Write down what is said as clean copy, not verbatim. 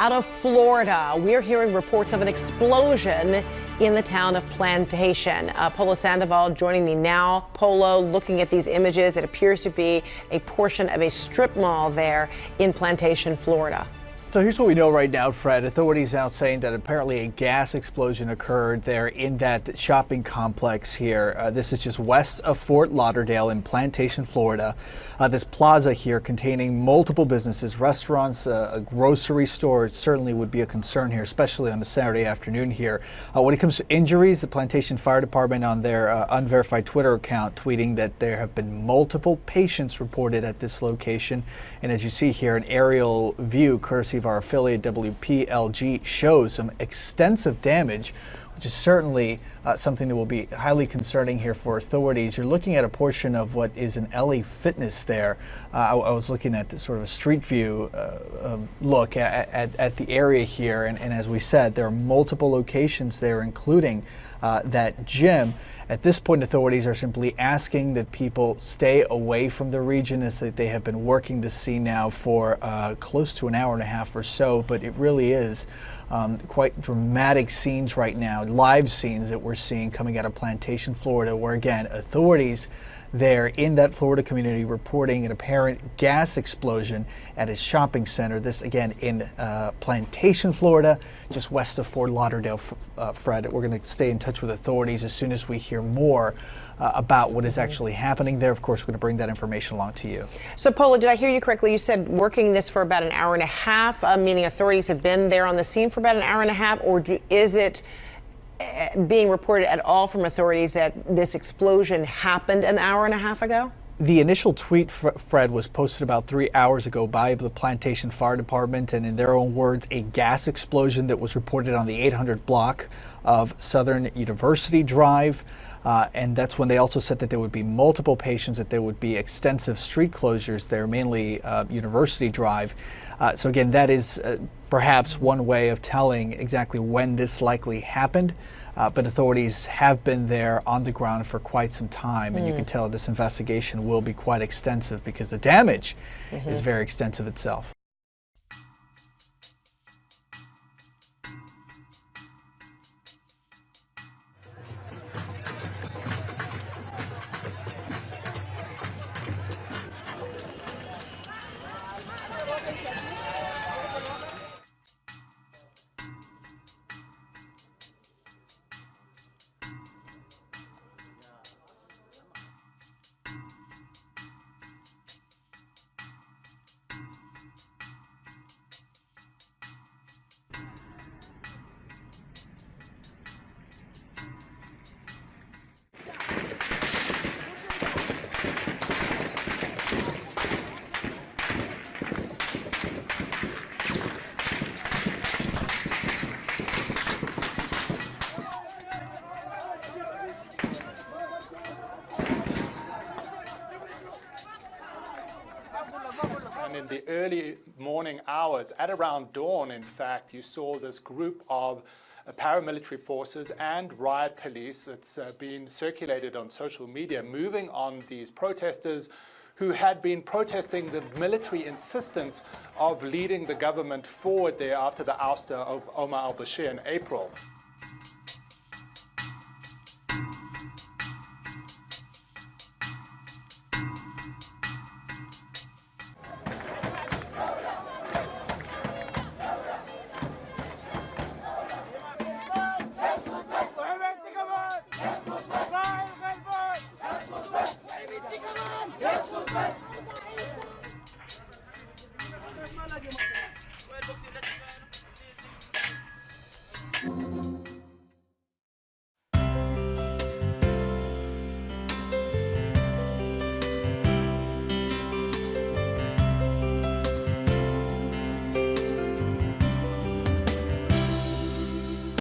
Out of Florida, we're hearing reports of an explosion in the town of Plantation. Polo Sandoval joining me now. Polo, looking at these images, it appears to be a portion of a strip mall there in Plantation, Florida. So here's what we know right now, Fred. Authorities now saying that apparently a gas explosion occurred there in that shopping complex here. This is just west of Fort Lauderdale in Plantation, Florida. This plaza here containing multiple businesses, restaurants, a grocery store. It certainly would be a concern here, especially on a Saturday afternoon here. When it comes to injuries, the Plantation Fire Department on their unverified Twitter account tweeting that there have been multiple patients reported at this location. And as you see here, an aerial view courtesy of our affiliate WPLG shows some extensive damage, which is certainly something that will be highly concerning here for authorities. You're looking at a portion of what is an LA Fitness there. I was looking at sort of a street view look at the area here, and as we said, there are multiple locations there, including that gym. At this point, authorities are simply asking that people stay away from the region, as they have been working the scene now for close to an hour and a half or so. But it really is quite dramatic scenes right now, live scenes that we're seeing coming out of Plantation, Florida, where again, authorities there in that Florida community reporting an apparent gas explosion at a shopping center. This again in Plantation, Florida, just west of Fort Lauderdale. Fred, we're going to stay in touch with authorities as soon as we hear more about what is actually happening there. Of course, we're going to bring that information along to you. So, Paula, did I hear you correctly? You said working this for about an hour and a half, meaning authorities have been there on the scene for about an hour and a half, or is it being reported at all from authorities that this explosion happened an hour and a half ago? The initial tweet, Fred, was posted about 3 hours ago by the Plantation Fire Department, and in their own words, a gas explosion that was reported on the 800 block of Southern University Drive. And that's when they also said that there would be multiple patients, that there would be extensive street closures there, mainly University Drive. So again, that is perhaps one way of telling exactly when this likely happened. But authorities have been there on the ground for quite some time, and you can tell this investigation will be quite extensive because the damage is very extensive itself. And in the early morning hours, at around dawn, in fact, you saw this group of paramilitary forces and riot police. It's been circulated on social media, moving on these protesters who had been protesting the military insistence of leading the government forward there after the ouster of Omar al-Bashir in April.